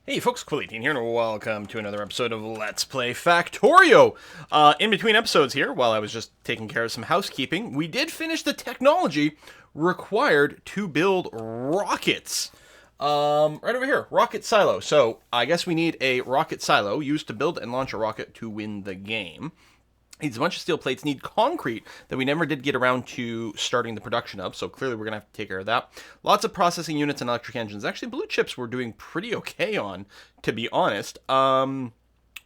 Hey folks, Quillian here, and welcome to another episode of Let's Play Factorio! In between episodes here, while I was just taking care of some housekeeping, we did finish the technology required to build rockets. Right over here, rocket silo. So, I guess we need a rocket silo used to build and launch a rocket to win the game. Needs a bunch of steel plates, need concrete that we never did get around to starting the production of, so clearly we're going to have to take care of that. Lots of processing units and electric engines. Actually, blue chips we're doing pretty okay on, to be honest. We're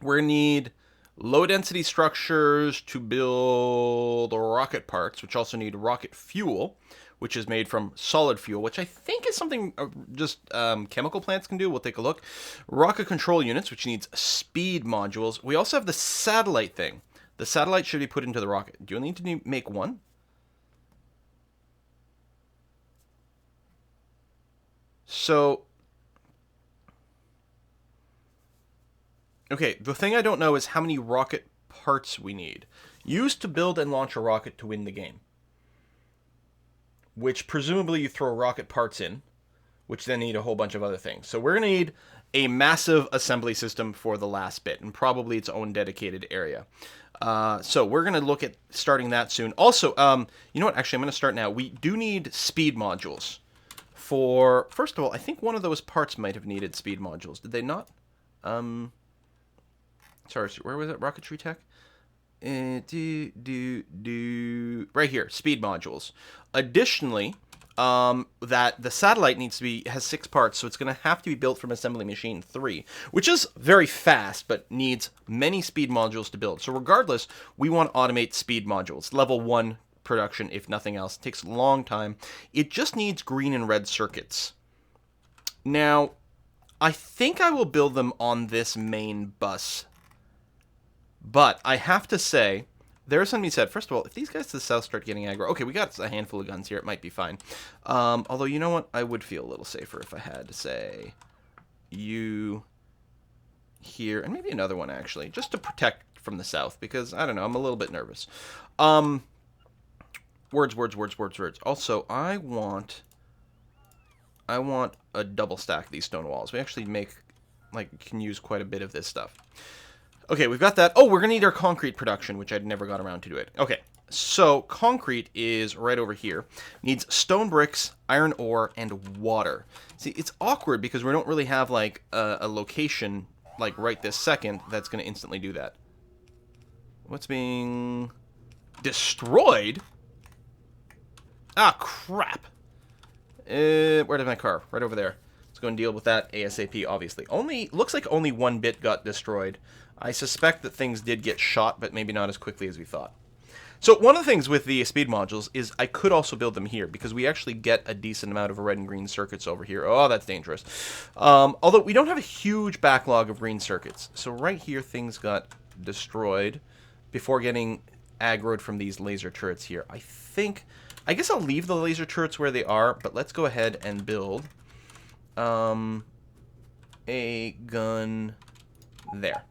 going to need low-density structures to build rocket parts, which also need rocket fuel, which is made from solid fuel, which I think is something just chemical plants can do. We'll take a look. Rocket control units, which needs speed modules. We also have the satellite thing. The satellite should be put into the rocket. Do you need to make one? So, okay, the thing I don't know is how many rocket parts we need. Used to build and launch a rocket to win the game. Which presumably you throw rocket parts in, which then need a whole bunch of other things. So we're going to need a massive assembly system for the last bit, and probably its own dedicated area. So we're going to look at starting that soon. Also, you know what? Actually, I'm going to start now. We do need speed modules. For, first of all, I think one of those parts might have needed speed modules. Did they not? Sorry, where was it? Rocketry Tech? Right here, speed modules. Additionally, that the satellite needs to be has 6 parts, so it's going to have to be built from assembly machine 3, which is very fast, but needs many speed modules to build. So regardless, we want to automate speed modules. Level 1 production, if nothing else. It takes a long time. It just needs green and red circuits. Now, I think I will build them on this main bus. But I have to say, there's something to be said. First of all, if these guys to the south start getting aggro... Okay, we got a handful of guns here. It might be fine. Although, you know what? I would feel a little safer if I had to say you here. And maybe another one, actually. Just to protect from the south. Because, I don't know, I'm a little bit nervous. Words. Also, I want a double stack of these stone walls. We actually can use quite a bit of this stuff. Okay, we've got that. Oh, we're going to need our concrete production, which I'd never got around to do it. Okay, so concrete is right over here. Needs stone bricks, iron ore, and water. See, it's awkward because we don't really have, like, a location, like, right this second that's going to instantly do that. What's being destroyed? Ah, crap. Where did my car? Right over there. Let's go and deal with that ASAP, obviously. Looks like only 1 bit got destroyed. I suspect that things did get shot, but maybe not as quickly as we thought. So one of the things with the speed modules is I could also build them here, because we actually get a decent amount of red and green circuits over here. Oh, that's dangerous. Although we don't have a huge backlog of green circuits. So right here, things got destroyed before getting aggroed from these laser turrets here. I guess I'll leave the laser turrets where they are, but let's go ahead and build a gun there.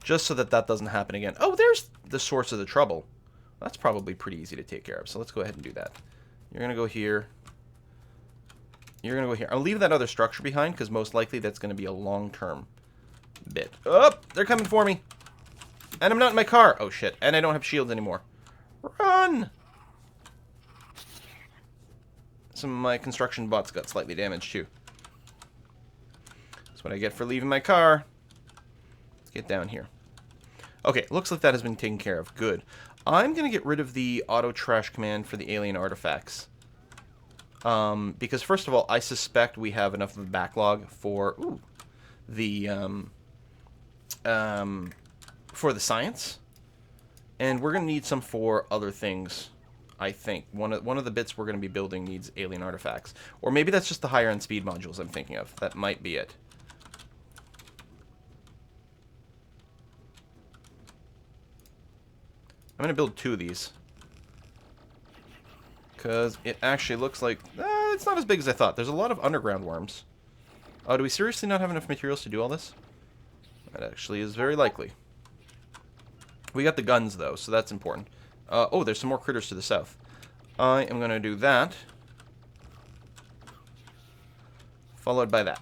Just so that doesn't happen again. Oh, there's the source of the trouble. That's probably pretty easy to take care of, so let's go ahead and do that. You're going to go here. You're going to go here. I'll leave that other structure behind, because most likely that's going to be a long-term bit. Oh, they're coming for me. And I'm not in my car. Oh, shit. And I don't have shields anymore. Run! Some of my construction bots got slightly damaged, too. That's what I get for leaving my car. Let's get down here. Okay, looks like that has been taken care of. Good. I'm going to get rid of the auto trash command for the alien artifacts. Because, first of all, I suspect we have enough of a backlog for the science. And we're going to need some for other things, I think. One of the bits we're going to be building needs alien artifacts. Or maybe that's just the higher-end speed modules I'm thinking of. That might be it. I'm going to build 2 of these. Because it actually looks like... it's not as big as I thought. There's a lot of underground worms. Oh, do we seriously not have enough materials to do all this? That actually is very likely. We got the guns, though, so that's important. Oh, there's some more critters to the south. I am going to do that. Followed by that.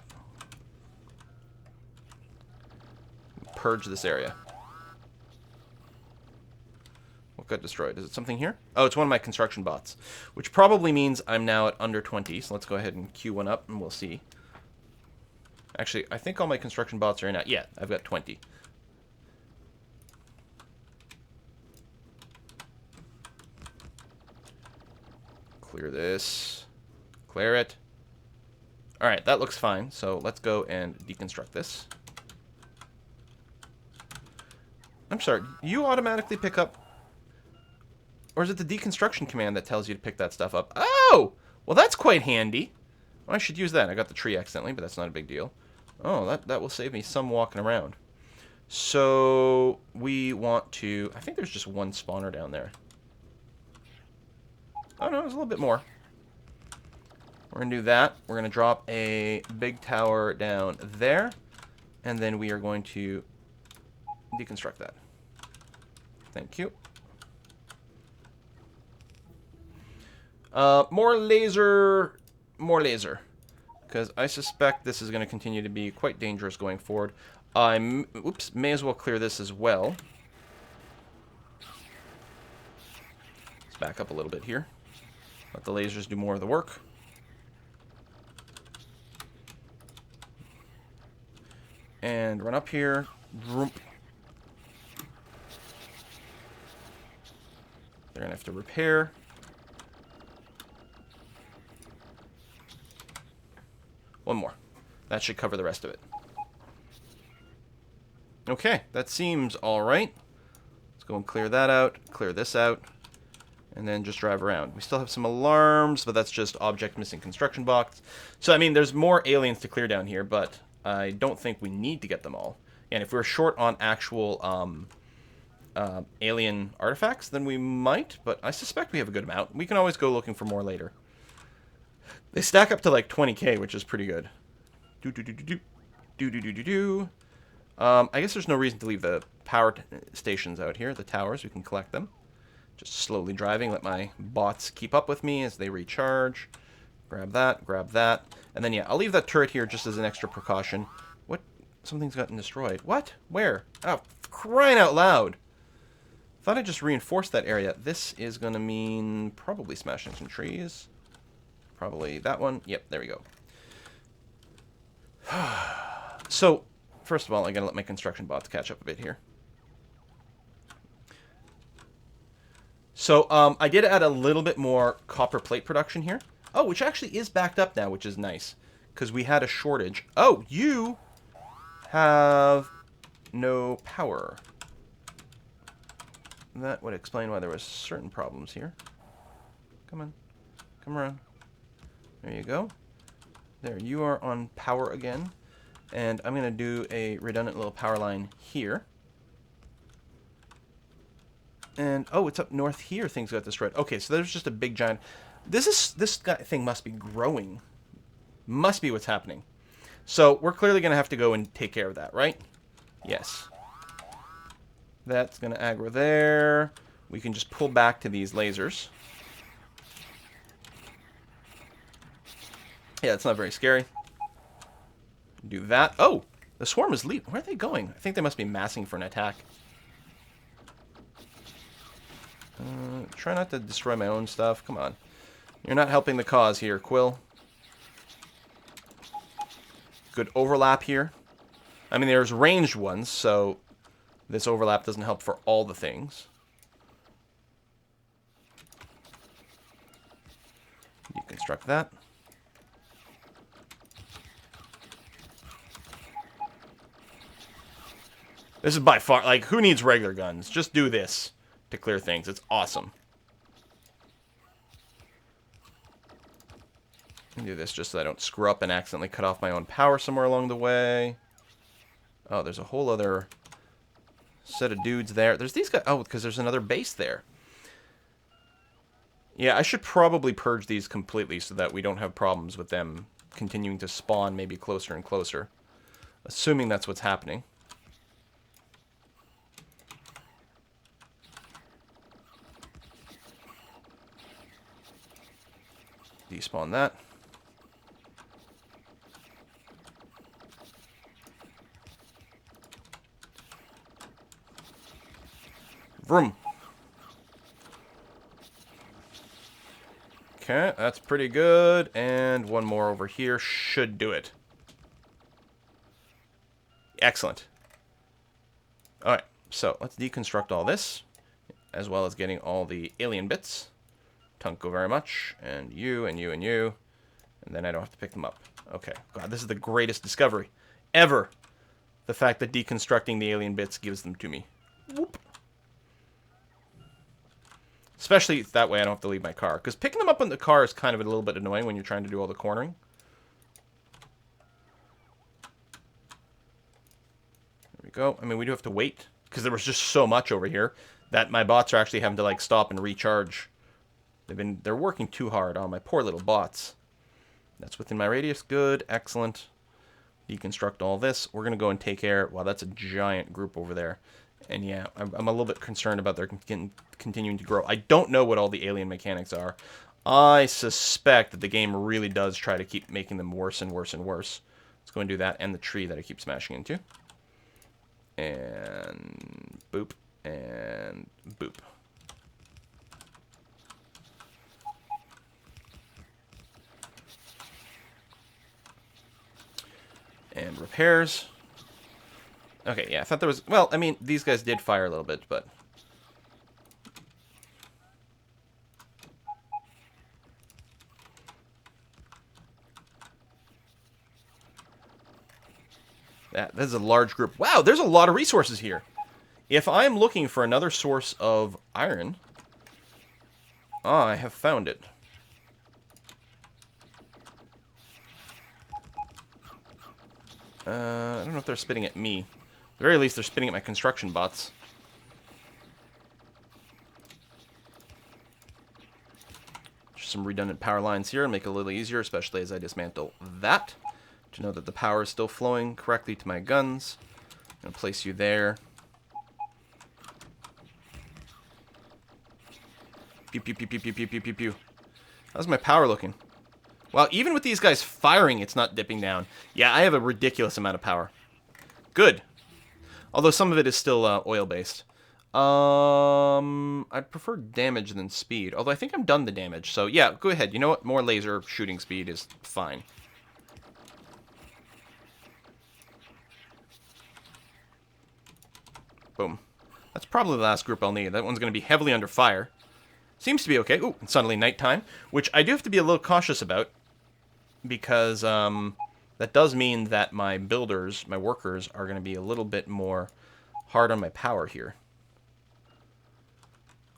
purge this area. What got destroyed? Is it something here? Oh, it's one of my construction bots, which probably means I'm now at under 20. So let's go ahead and queue one up, and we'll see. Actually, I think all my construction bots are in now. Yeah, I've got 20. Clear this. Clear it. All right, that looks fine. So let's go and deconstruct this. I'm sorry, you automatically pick up... Or is it the deconstruction command that tells you to pick that stuff up? Oh! Well, that's quite handy. Well, I should use that. I got the tree accidentally, but that's not a big deal. Oh, that will save me some walking around. So, we want to... I think there's just one spawner down there. Oh, no, there's a little bit more. We're going to do that. We're going to drop a big tower down there. And then we are going to deconstruct that. Thank you. More laser. Because I suspect this is going to continue to be quite dangerous going forward. Oops, may as well clear this as well. Let's back up a little bit here. Let the lasers do more of the work. And run up here. Droop. They're going to have to repair. One more. That should cover the rest of it. Okay, that seems alright. Let's go and clear that out, clear this out, and then just drive around. We still have some alarms, but that's just object missing construction box. So, I mean, there's more aliens to clear down here, but I don't think we need to get them all. And if we're short on actual alien artifacts, then we might, but I suspect we have a good amount. We can always go looking for more later. They stack up to like 20k, which is pretty good. I guess there's no reason to leave the power stations out here, the towers. We can collect them. Just slowly driving, let my bots keep up with me as they recharge. Grab that, and then yeah, I'll leave that turret here just as an extra precaution. What? Something's gotten destroyed. What? Where? Oh, crying out loud! Thought I just reinforced that area. This is gonna mean probably smashing some trees. Probably that one. Yep, there we go. So, first of all, I gotta let my construction bots catch up a bit here. So, I did add a little bit more copper plate production here. Oh, which actually is backed up now, which is nice. Because we had a shortage. Oh, you have no power. That would explain why there was certain problems here. Come on. Come around. There you go. There, you are on power again. And I'm going to do a redundant little power line here. And, oh, it's up north here things got destroyed. Okay, so there's just a big giant... This thing must be growing. Must be what's happening. So, we're clearly going to have to go and take care of that, right? Yes. That's going to aggro there. We can just pull back to these lasers. Yeah, it's not very scary. Do that. Oh! The swarm is leaving. Where are they going? I think they must be massing for an attack. Try not to destroy my own stuff. Come on. You're not helping the cause here, Quill. Good overlap here. I mean, there's ranged ones, so this overlap doesn't help for all the things. Deconstruct that. This is by far, like, who needs regular guns? Just do this to clear things. It's awesome. I'll do this just so I don't screw up and accidentally cut off my own power somewhere along the way. Oh, there's a whole other set of dudes there. There's these guys. Oh, because there's another base there. Yeah, I should probably purge these completely so that we don't have problems with them continuing to spawn maybe closer and closer. Assuming that's what's happening. Despawn that. Vroom. Okay, that's pretty good. And one more over here should do it. Excellent. Alright, so let's deconstruct all this, as well as getting all the alien bits. Tunko very much, and you, and you, and you. And then I don't have to pick them up. Okay, God, this is the greatest discovery ever. The fact that deconstructing the alien bits gives them to me. Whoop. Especially that way I don't have to leave my car. Because picking them up in the car is kind of a little bit annoying when you're trying to do all the cornering. There we go. I mean, we do have to wait. Because there was just so much over here that my bots are actually having to, like, stop and recharge. They're working too hard on my poor little bots. That's within my radius. Good. Excellent. Deconstruct all this. We're going to go and take care. Wow, that's a giant group over there. And yeah, I'm a little bit concerned about their continuing to grow. I don't know what all the alien mechanics are. I suspect that the game really does try to keep making them worse and worse and worse. Let's go and do that, and the tree that I keep smashing into. And boop, and boop. And repairs. Okay, yeah, I thought there was... Well, I mean, these guys did fire a little bit, but... This is a large group. Wow, there's a lot of resources here. If I'm looking for another source of iron... I have found it. I don't know if they're spitting at me. At the very least, they're spitting at my construction bots. Just some redundant power lines here and make it a little easier, especially as I dismantle that. To know that the power is still flowing correctly to my guns. I'm going to place you there. Pew, pew, pew, pew, pew, pew, pew, pew, pew. How's my power looking? Well, even with these guys firing, it's not dipping down. Yeah, I have a ridiculous amount of power. Good. Although some of it is still oil-based. I'd prefer damage than speed. Although I think I'm done the damage. So yeah, go ahead. You know what? More laser shooting speed is fine. Boom. That's probably the last group I'll need. That one's going to be heavily under fire. Seems to be okay. Ooh, it's suddenly nighttime. Which I do have to be a little cautious about. Because that does mean that my builders, my workers, are going to be a little bit more hard on my power here.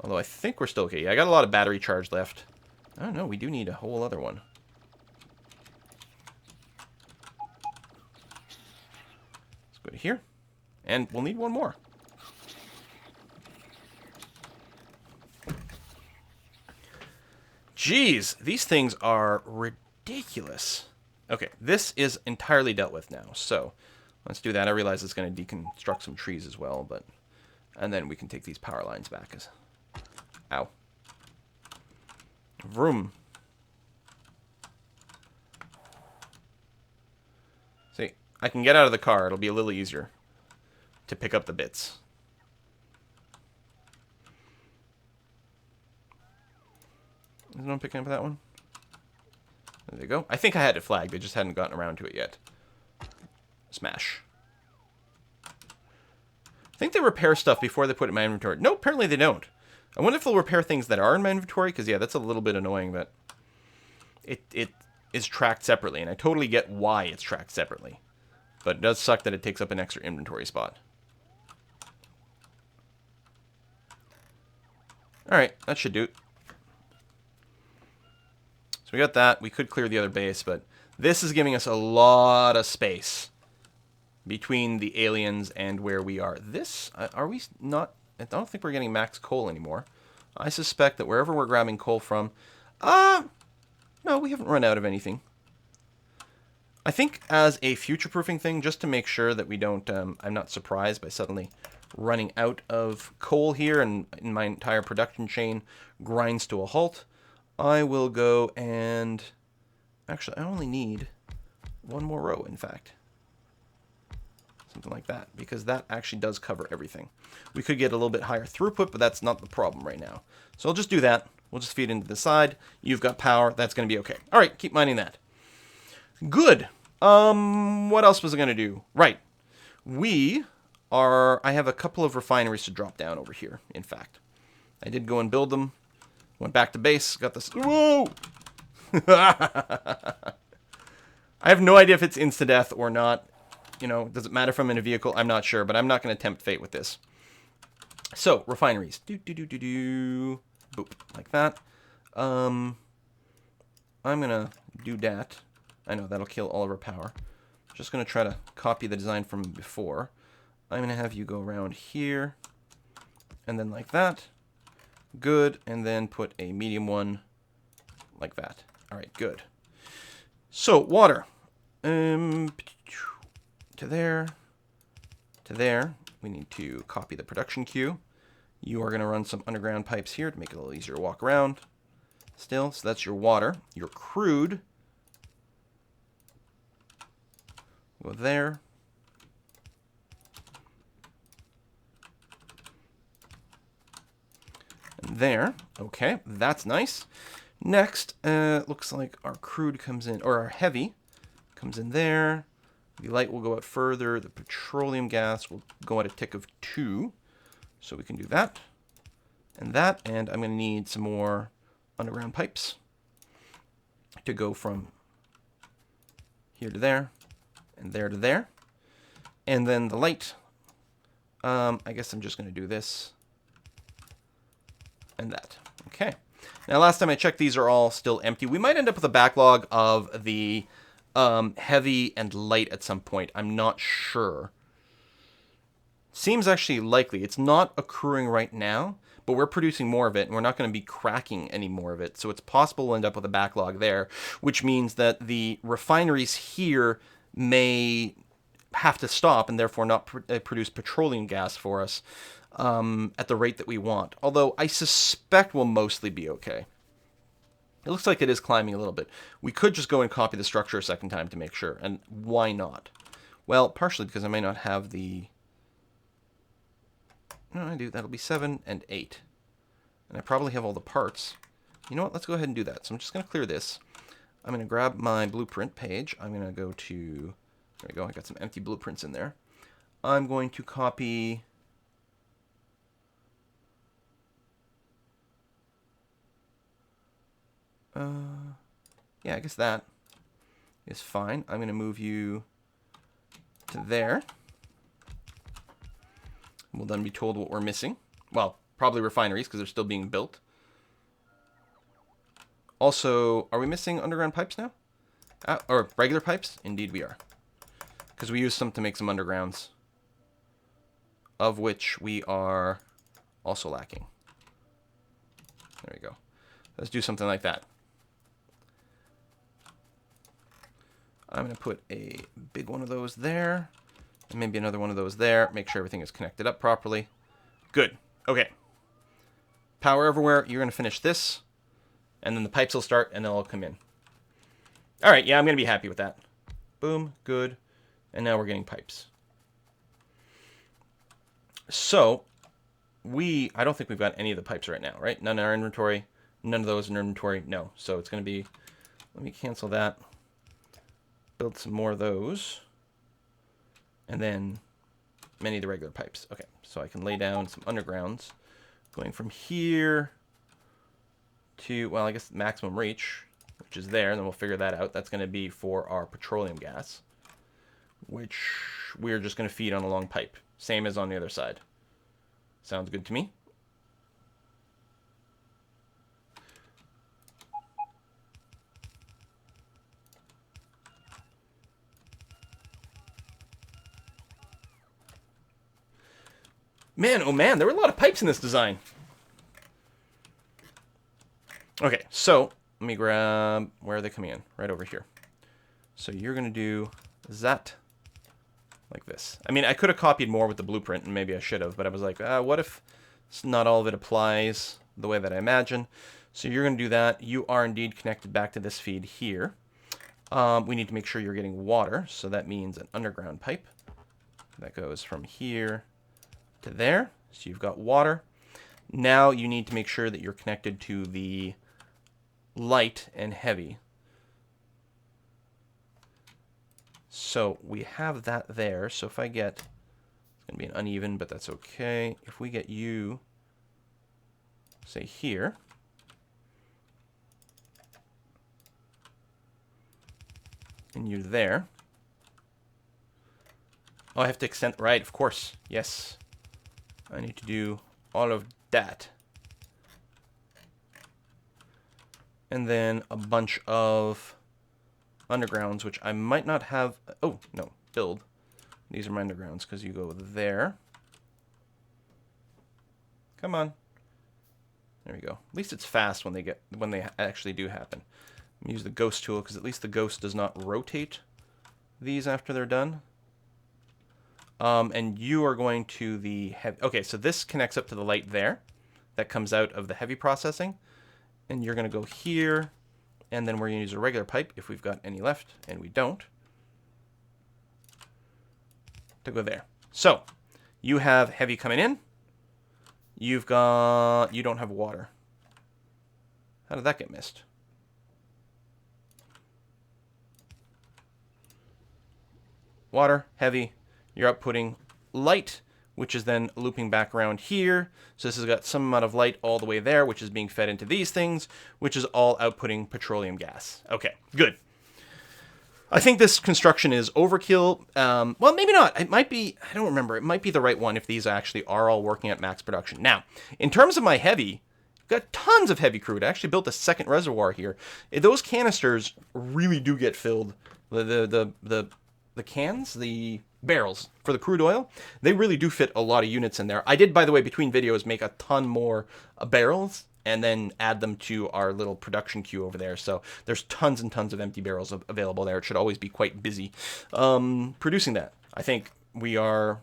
Although I think we're still okay. Yeah, I got a lot of battery charge left. I don't know, we do need a whole other one. Let's go to here. And we'll need one more. Jeez, these things are ridiculous. Okay, this is entirely dealt with now. So, let's do that. I realize it's going to deconstruct some trees as well, but... And then we can take these power lines back. Ow. Vroom. See, I can get out of the car. It'll be a little easier to pick up the bits. Is no one picking up that one? There they go. I think I had it flagged. They just hadn't gotten around to it yet. Smash. I think they repair stuff before they put it in my inventory. No, apparently they don't. I wonder if they'll repair things that are in my inventory, because, yeah, that's a little bit annoying that it is tracked separately, and I totally get why it's tracked separately. But it does suck that it takes up an extra inventory spot. Alright, that should do it. So we got that. We could clear the other base, but this is giving us a lot of space between the aliens and where we are. This, are we not... I don't think we're getting max coal anymore. I suspect that wherever we're grabbing coal from... no, we haven't run out of anything. I think as a future-proofing thing, just to make sure that we don't... I'm not surprised by suddenly running out of coal here and my entire production chain grinds to a halt, I will go and... Actually, I only need one more row, in fact. Some something like that, because that actually does cover everything. We could get a little bit higher throughput, but that's not the problem right now. So I'll just do that. We'll just feed into the side. You've got power. That's going to be okay. All right, keep mining that. Good. What else was I going to do? Right. I have a couple of refineries to drop down over here, in fact. I did go and build them. Went back to base. Got this. Whoa! I have no idea if it's insta-death or not. You know, does it matter if I'm in a vehicle? I'm not sure, but I'm not going to tempt fate with this. So, refineries. Boop. Like that. I'm going to do that. I know, that'll kill all of our power. Just going to try to copy the design from before. I'm going to have you go around here. And then like that. Good. And then put a medium one like that. All right, good. So, water. To there. To there. We need to copy the production queue. You are going to run some underground pipes here to make it a little easier to walk around. Still, so that's your water. Your crude. Go there. And there. Okay, that's nice. Next, looks like our crude comes in, or our heavy comes in there. The light will go out further. The petroleum gas will go at a tick of 2. So we can do that. And that. And I'm going to need some more underground pipes to go from here to there. And there to there. And then the light. I guess I'm just going to do this. And that. Okay. Now, last time I checked, these are all still empty. We might end up with a backlog of the heavy and light at some point. I'm not sure. Seems actually likely. It's not accruing right now, but we're producing more of it, and we're not going to be cracking any more of it. So it's possible we'll end up with a backlog there, which means that the refineries here may have to stop and therefore not produce petroleum gas for us at the rate that we want. Although I suspect we'll mostly be okay. It looks like it is climbing a little bit. We could just go and copy the structure a second time to make sure. And why not? Well, partially because I may not have the... No, I do. That'll be 7 and 8. And I probably have all the parts. You know what? Let's go ahead and do that. So I'm just going to clear this. I'm going to grab my blueprint page. I'm going to go to... There we go. I got some empty blueprints in there. I'm going to copy... yeah, I guess that is fine. I'm going to move you to there. We'll then be told what we're missing. Well, probably refineries because they're still being built. Also, are we missing underground pipes now? Or regular pipes? Indeed we are. Because we used some to make some undergrounds. Of which we are also lacking. There we go. Let's do something like that. I'm going to put a big one of those there. And maybe another one of those there. Make sure everything is connected up properly. Good. Okay. Power everywhere. You're going to finish this. And then the pipes will start and they'll all come in. Alright, yeah, I'm going to be happy with that. Boom. Good. And now we're getting pipes. So, I don't think we've got any of the pipes right now, right? None in our inventory. None of those in our inventory. No. So it's going to be... Let me cancel that. Build some more of those. And then many of the regular pipes. Okay, so I can lay down some undergrounds. Going from here to, well, I guess maximum reach, which is there. And then we'll figure that out. That's going to be for our petroleum gas, which we're just going to feed on a long pipe. Same as on the other side. Sounds good to me. Man, oh man, there were a lot of pipes in this design. Okay, so let me grab, where are they coming in? Right over here. So you're going to do that like this. I mean, I could have copied more with the blueprint, and maybe I should have, but I was like, what if not all of it applies the way that I imagine? So you're going to do that. You are indeed connected back to this feed here. We need to make sure you're getting water, so that means an underground pipe. That goes from here to there. So you've got water. Now you need to make sure that you're connected to the light and heavy. So we have that there. So if I get, it's going to be an uneven, but that's okay. If we get you, say here, and you there. Oh, I have to extend, right, of course, yes. I need to do all of that. And then a bunch of undergrounds, which I might not have, oh, no, build. These are my undergrounds, because you go there. Come on. There we go. At least it's fast when they actually do happen. I'm gonna use the ghost tool, because at least the ghost does not rotate these after they're done. And you are going to the heavy. Okay, so this connects up to the light there. That comes out of the heavy processing. And you're going to go here. And then we're going to use a regular pipe if we've got any left. And we don't. To go there. So, you have heavy coming in. You don't have water. How did that get missed? Water, heavy. You're outputting light, which is then looping back around here. So this has got some amount of light all the way there, which is being fed into these things, which is all outputting petroleum gas. Okay, good. I think this construction is overkill. Well, maybe not. It might be, I don't remember. It might be the right one if these actually are all working at max production. Now, in terms of my heavy, I've got tons of heavy crude. I actually built a second reservoir here. Those canisters really do get filled. The cans, the barrels for the crude oil, they really do fit a lot of units in there. I did, by the way, between videos, make a ton more barrels and then add them to our little production queue over there. So there's tons and tons of empty barrels available there. It should always be quite busy producing that. I think we are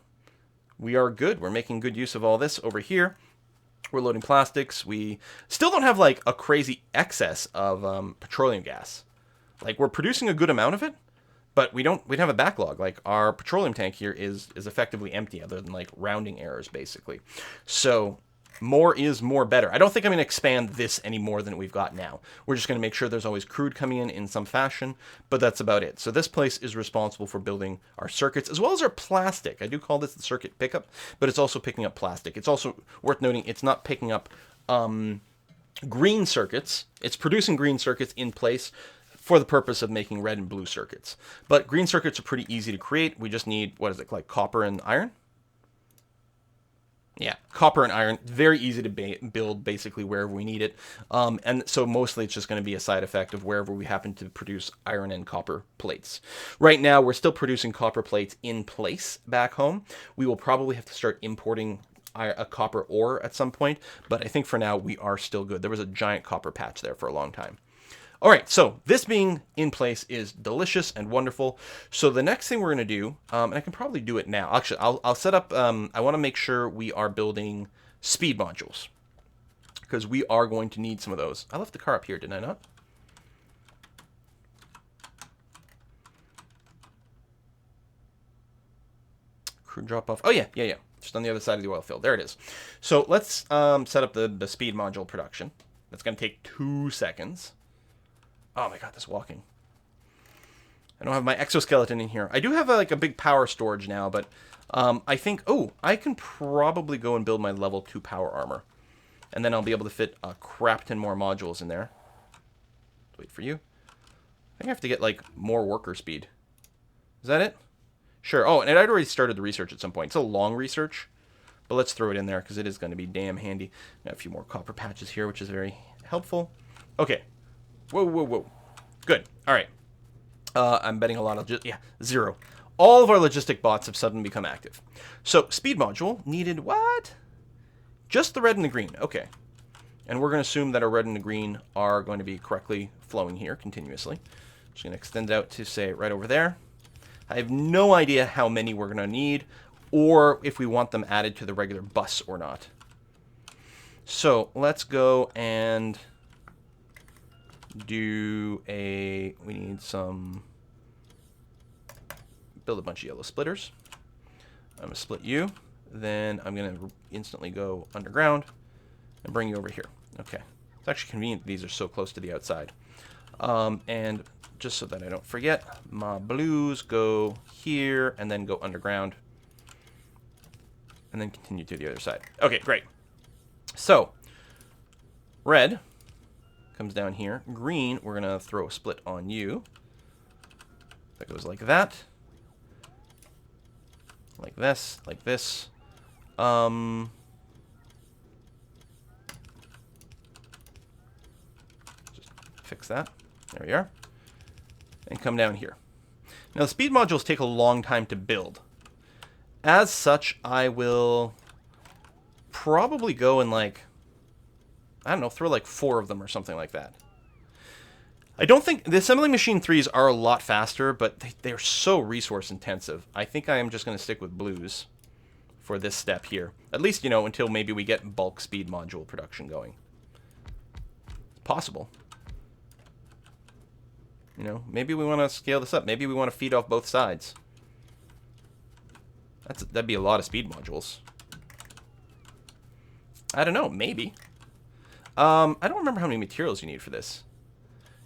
good. We're making good use of all this over here. We're loading plastics. We still don't have like a crazy excess of petroleum gas. Like, we're producing a good amount of it, but we don't have a backlog. Like, our petroleum tank here is effectively empty, other than like rounding errors, basically. So more is more better. I don't think I'm going to expand this any more than we've got now. We're just going to make sure there's always crude coming in some fashion, but that's about it. So this place is responsible for building our circuits, as well as our plastic. I do call this the circuit pickup, but it's also picking up plastic. It's also worth noting it's not picking up green circuits. It's producing green circuits in place for the purpose of making red and blue circuits. But green circuits are pretty easy to create. We just need, what is it, like copper and iron? Yeah, copper and iron, very easy to build basically wherever we need it. And so mostly it's just going to be a side effect of wherever we happen to produce iron and copper plates. Right now, we're still producing copper plates in place back home. We will probably have to start importing a copper ore at some point, but I think for now we are still good. There was a giant copper patch there for a long time. All right, so this being in place is delicious and wonderful. So the next thing we're going to do, and I can probably do it now. Actually, I'll set up, I want to make sure we are building speed modules, because we are going to need some of those. I left the car up here, didn't I not? Crew drop off. Oh, yeah. Just on the other side of the oil field. There it is. So let's set up the speed module production. That's going to take 2 seconds. Oh my god, this walking. I don't have my exoskeleton in here. I do have a big power storage now, but I think, I can probably go and build my level 2 power armor. And then I'll be able to fit a crap ton more modules in there. Wait for you. I think I have to get like more worker speed. Is that it? Sure. Oh, and I'd already started the research at some point. It's a long research, but let's throw it in there because it is going to be damn handy. Got a few more copper patches here, which is very helpful. Okay. Whoa. Good. All right. I'm betting a lot of... 0. All of our logistic bots have suddenly become active. So, speed module needed what? Just the red and the green. Okay. And we're going to assume that our red and the green are going to be correctly flowing here continuously. Just going to extend it out to, say, right over there. I have no idea how many we're going to need, or if we want them added to the regular bus or not. So, let's go and... we need some, build a bunch of yellow splitters. I'm going to split you. Then I'm going to instantly go underground and bring you over here. Okay. It's actually convenient these are so close to the outside. And just so that I don't forget, my blues go here and then go underground. And then continue to the other side. Okay, great. So, red comes down here. Green, we're going to throw a split on you. That goes like that. Like this, like this. Just fix that. There we are. And come down here. Now, the speed modules take a long time to build. As such, I will probably go and, like, I don't know, throw like 4 of them or something like that. I don't think... The assembly machine 3s are a lot faster, but they're so resource intensive. I think I am just going to stick with blues for this step here. At least, you know, until maybe we get bulk speed module production going. It's possible. You know, maybe we want to scale this up. Maybe we want to feed off both sides. That'd be a lot of speed modules. I don't know, maybe. I don't remember how many materials you need for this.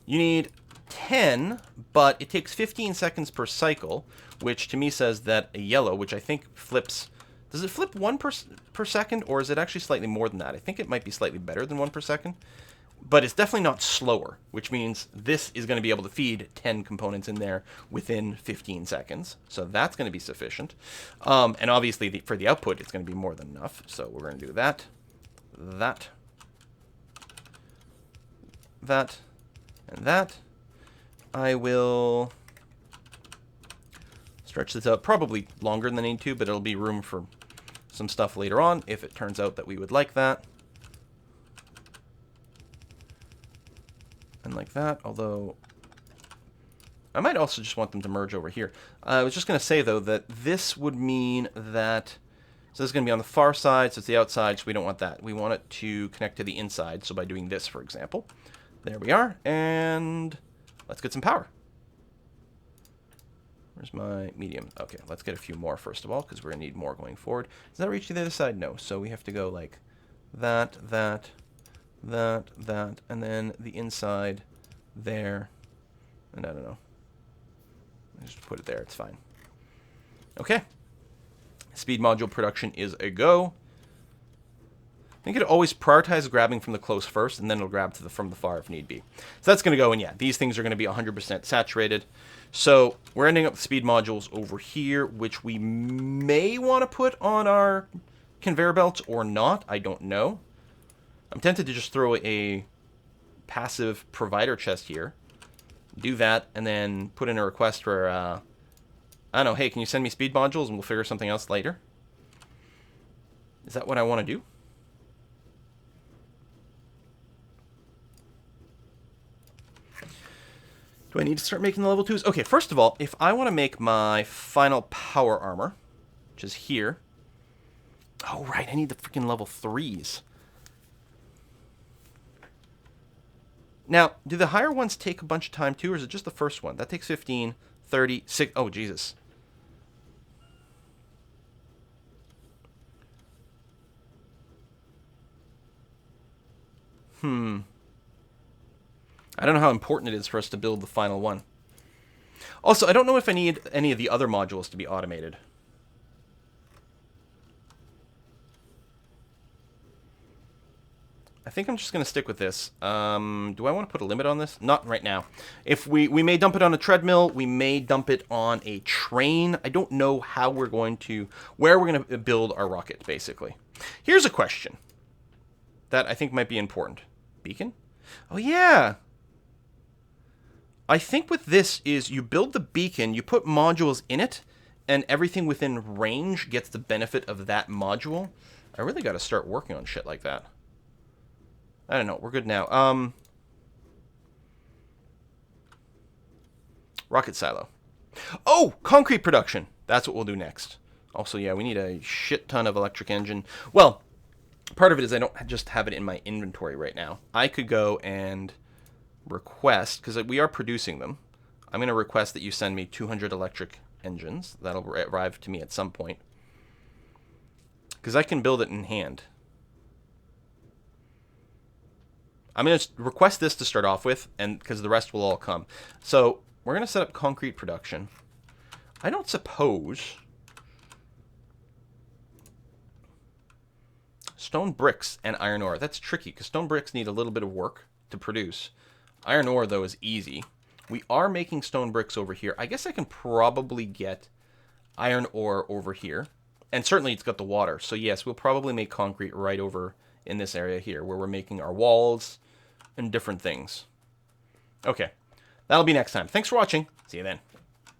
You need 10, but it takes 15 seconds per cycle, which to me says that a yellow, which I think flips... Does it flip 1 per second, or is it actually slightly more than that? I think it might be slightly better than 1 per second. But it's definitely not slower, which means this is going to be able to feed 10 components in there within 15 seconds. So that's going to be sufficient. And obviously, for the output, it's going to be more than enough. So we're going to do that, that, that, and that. I will stretch this out probably longer than I need to, but it'll be room for some stuff later on if it turns out that we would like that. And like that, although I might also just want them to merge over here. I was just going to say, though, that this would mean that... So this is going to be on the far side, so it's the outside, so we don't want that. We want it to connect to the inside, so by doing this, for example. There we are, and let's get some power. Where's my medium? Okay, let's get a few more, first of all, because we're going to need more going forward. Does that reach to the other side? No, so we have to go like that, that, that, that, and then the inside there, and I don't know. Just put it there, it's fine. Okay. Speed module production is a go. I think it always prioritizes grabbing from the close first, and then it'll grab from the far if need be. So that's going to go, and yeah, these things are going to be 100% saturated. So we're ending up with speed modules over here, which we may want to put on our conveyor belts or not. I don't know. I'm tempted to just throw a passive provider chest here, do that, and then put in a request for, I don't know, hey, can you send me speed modules and we'll figure something else later? Is that what I want to do? Do I need to start making the level 2s? Okay, first of all, if I want to make my final power armor, which is here. Oh, right, I need the freaking level 3s. Now, do the higher ones take a bunch of time too, or is it just the first one? That takes 15, 30, 6... Oh, Jesus. I don't know how important it is for us to build the final one. Also, I don't know if I need any of the other modules to be automated. I think I'm just going to stick with this. Do I want to put a limit on this? Not right now. If we may dump it on a treadmill, we may dump it on a train. I don't know how we're going to... Where we're going to build our rocket, basically. Here's a question that I think might be important. Beacon? Oh, yeah. I think with this is you build the beacon, you put modules in it, and everything within range gets the benefit of that module. I really got to start working on shit like that. I don't know. We're good now. Rocket silo. Oh, concrete production. That's what we'll do next. Also, yeah, we need a shit ton of electric engine. Well, part of it is I don't just have it in my inventory right now. I could go and request, because we are producing them. I'm going to request that you send me 200 electric engines. That'll arrive to me at some point. because I can build it in hand. I'm going to request this to start off with, and because the rest will all come. So we're going to set up concrete production. I don't suppose stone bricks and iron ore. That's tricky because stone bricks need a little bit of work to produce. Iron ore, though, is easy. We are making stone bricks over here. I guess I can probably get iron ore over here. And certainly it's got the water. So yes, we'll probably make concrete right over in this area here where we're making our walls and different things. Okay, that'll be next time. Thanks for watching. See you then.